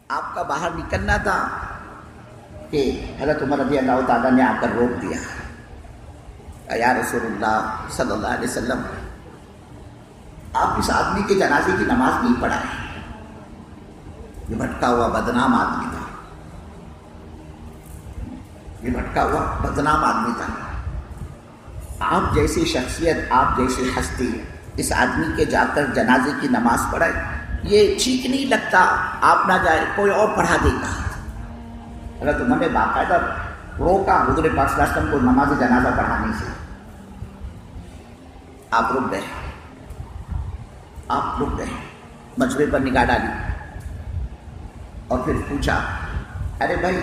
آپ کا باہر نکلنا تھا کہ حضرت عمر رضی اللہ تعالیٰ نے آ کر روک دیا. یا رسول اللہ صلی اللہ علیہ وسلم، آپ اس آدمی کے جنازے کی نماز نہیں پڑھائے. یہ بھٹکا ہوا بدنام آدمی تھا، یہ بھٹکا ہوا بدنام آدمی تھا. آپ جیسی شخصیت، آپ جیسی ہستی اس آدمی کے جا کر جنازے کی نماز پڑھائے، یہ ٹھیک نہیں لگتا. آپ نہ جائے، کوئی اور پڑھا دے گا. حضرت عمر نے باقاعدہ روکا حضور پاک صلی اللہ علیہ وسلم کو نماز جنازہ پڑھانے سے. آپ رک گئے، آپ رک گئے، مجمع پر نگاہ ڈالی اور پھر پوچھا، ارے بھائی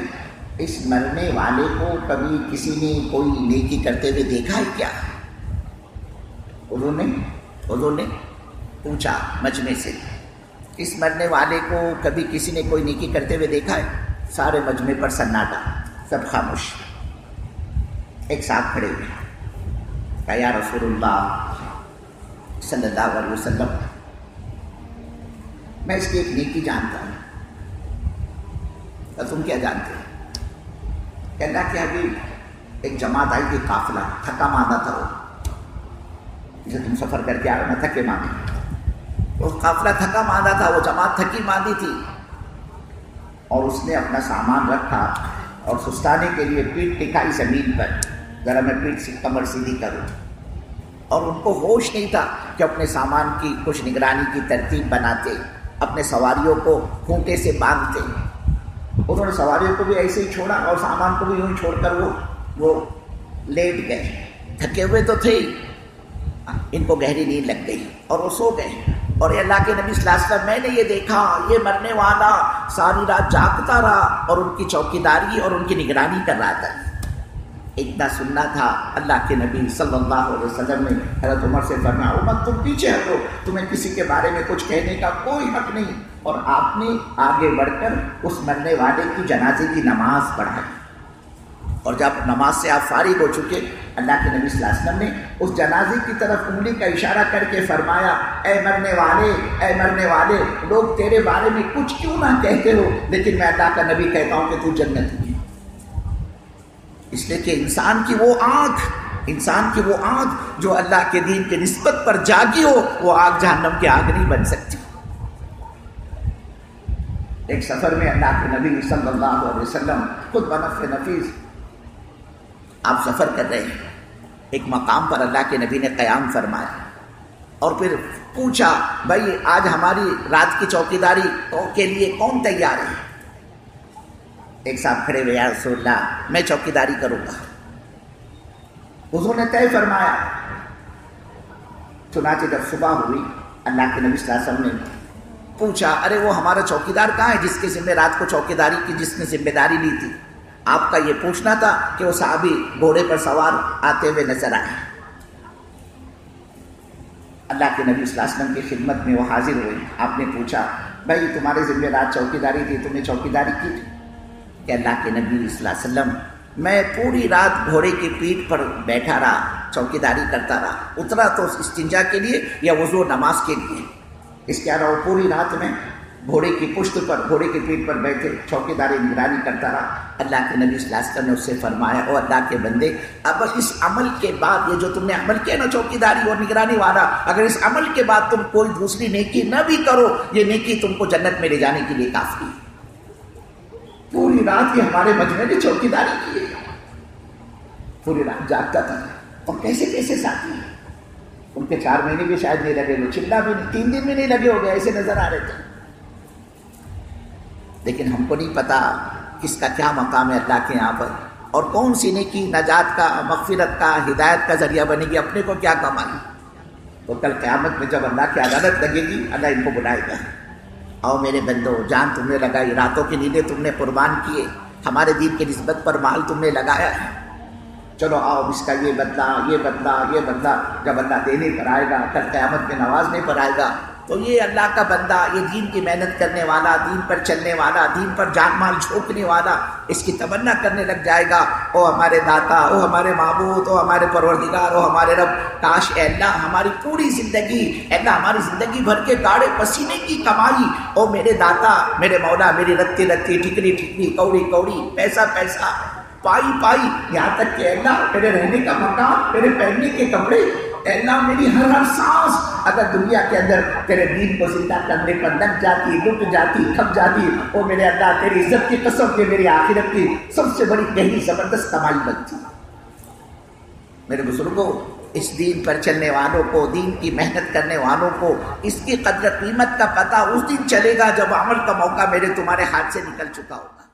اس مرنے والے کو کبھی کسی نے کوئی نیکی کرتے ہوئے دیکھا ہے کیا؟ حضور نے پوچھا مجمع سے، اس مرنے والے کو کبھی کسی نے کوئی نیکی کرتے ہوئے دیکھا ہے؟ سارے مجمع پر سناٹا، سب خاموش. ایک ساتھ کھڑے ہوئے، کہا یا رسول اللہ صلی اللہ علیہ وسلم، میں اس کی ایک نیکی جانتا ہوں. تم کیا جانتے ہو؟ کہنا کہ ابھی ایک جماعت آئی تھی، قافلہ تھکا ماندہ تھا، وہ جسے تم سفر کر کے آ رہے نا، تھکے ماندے. وہ قافلہ تھکا ماندہ تھا، وہ جماعت تھکی ماندی تھی، اور اس نے اپنا سامان رکھا اور سستانے کے لیے پیٹھ ٹکائی زمین پر، ذرا میں پیٹھ سے کمر سیدھی کروں. اور ان کو ہوش نہیں تھا کہ اپنے سامان کی کچھ نگرانی کی ترتیب بناتے، اپنے سواریوں کو کھونٹے سے باندھتے. انہوں نے سواریوں کو بھی ایسے ہی چھوڑا اور سامان کو بھی یوں ہی چھوڑ کر وہ لیٹ گئے. تھکے ہوئے تو تھے، ان کو گہری نیند لگ گئی اور وہ سو گئے. اور اللہ کے نبی صلی اللہ علیہ وسلم، میں نے یہ دیکھا یہ مرنے والا ساری رات جاگتا رہا اور ان کی چوکیداری اور ان کی نگرانی کر رہا تھا. اتنا سننا تھا. اللہ کے نبی صلی اللہ علیہ وسلم نے حضرت عمر سے فرمایا، عمر تم پیچھے ہٹو، تمہیں کسی کے بارے میں کچھ کہنے کا کوئی حق نہیں. اور آپ نے آگے بڑھ کر اس مرنے والے کی جنازے کی نماز پڑھائی. اور جب نماز سے آپ فارغ ہو چکے، اللہ کے نبی صلی اللہ علیہ وسلم نے اس جنازے کی طرف انگلی کا اشارہ کر کے فرمایا، اے مرنے والے، لوگ تیرے بارے میں کچھ کیوں نہ کہتے ہو، لیکن میں اللہ کا نبی کہتا ہوں کہ تو جنتی ہے. اس لیے کہ انسان کی وہ آنکھ جو اللہ کے دین کی نسبت پر جاگی ہو، وہ آگ جہنم کی آگ نہیں بن سکتی. ایک سفر میں اللہ کے نبی صلی اللہ علیہ وسلم خود بنفع نفیس آپ سفر کر رہے ہیں. ایک مقام پر اللہ کے نبی نے قیام فرمایا اور پھر پوچھا، بھائی آج ہماری رات کی چوکیداری کے لیے کون تیار ہے؟ ایک صاحب کھڑے ہوئے، یا رسول اللہ میں چوکیداری کروں گا. حضور نے طے فرمایا. چنانچہ جب صبح ہوئی، اللہ کے نبی صلی اللہ علیہ وسلم نے پوچھا، ارے وہ ہمارا چوکیدار کہاں ہے جس کے ذمہ رات کو چوکیداری کی، جس نے ذمہ داری لی تھی؟ آپ کا یہ پوچھنا تھا کہ وہ صحابی گھوڑے پر سوار آتے ہوئے نظر آئے. اللہ کے نبی صلی اللہ علیہ وسلم کی خدمت میں وہ حاضر ہوئے. آپ نے پوچھا، بھائی تمہارے ذمہ رات چوکیداری تھی، تم نے چوکیداری کی تھی؟ کہ اللہ کے نبی صلی اللہ علیہ وسلم، میں پوری رات گھوڑے کی پیٹھ پر بیٹھا رہا، چوکیداری کرتا رہا. اترا تو استنجا کے لیے یا وضو نماز کے لیے، اس کے علاوہ پوری رات میں گھوڑے کی پشت پر، گھوڑے کی پیٹھ پر بیٹھے چوکیداری نگرانی کرتا رہا. اللہ کے نبی صلی اللہ علیہ وسلم نے اس سے فرمایا، او اللہ کے بندے، اب اس عمل کے بعد، یہ جو تم نے عمل کیا نا چوکیداری اور نگرانی والا، اگر اس عمل کے بعد تم کوئی دوسری نیکی نہ بھی کرو، یہ نیکی تم کو جنت میں لے جانے کے لیے کافی. پوری رات یہ ہمارے مجمع نے چوکیداری کی ہے، پوری رات جاگتا تھا. اور کیسے کیسے ساتھی ہیں، ان کے 4 مہینے بھی شاید نہیں لگے، وہ چلا بھی نہیں، 3 دن بھی نہیں لگے ہو گئے، ایسے نظر آ رہے تھے. لیکن ہم کو نہیں پتا کس کا کیا مقام ہے اللہ کے یہاں پر، اور کون سی نیکی نجات کا، مغفرت کا، ہدایت کا ذریعہ بنے گی، اپنے کو کیا کمائی. تو کل قیامت میں جب اللہ کی عدالت لگے گی، اللہ ان کو بلائے گا، آؤ میرے بندو، جان تم نے لگائی، راتوں کی نیندیں تم نے قربان کیے، ہمارے دین کی نسبت پر مال تم نے لگایا ہے، چلو آؤ اس کا یہ بدلہ. جب اللہ دینے پر آئے گا، کل قیامت میں نوازنے پر آئے گا، تو تو یہ اللہ کا بندہ، یہ دین کی محنت کرنے والا، دین پر چلنے والا، دین پر جان مال جھونکنے والا، اس کی تمنا کرنے لگ جائے گا، او ہمارے داتا، او ہمارے معبود، او ہمارے پروردگار، او ہمارے رب، کاش اے اللہ ہماری پوری زندگی، اے اللہ ہماری زندگی بھر کے گاڑے پسینے کی کمائی، او میرے داتا، میرے مولا، میری رتی رتی، ٹھکری ٹھکری، کوڑی کوڑی، پیسہ پیسہ، پائی پائی، یہاں تک کہ اللہ میرے رہنے کا مکان، میرے پہننے کے کپڑے، اے اللہ میری ہر ہر سانس اگر دنیا کے اندر تیرے دین کو زندہ کرنے پر لگ جاتی، لٹ جاتی، کھپ جاتی، او میرے اللہ تیری عزت کی قسم، یہ میری آخرت کی سب سے بڑی گہری زبردست کمائی بنتی۔ میرے بزرگوں، اس دین پر چلنے والوں کو، دین کی محنت کرنے والوں کو اس کی قدر قیمت کا پتہ اس دن چلے گا جب عمل کا موقع میرے تمہارے ہاتھ سے نکل چکا ہوگا۔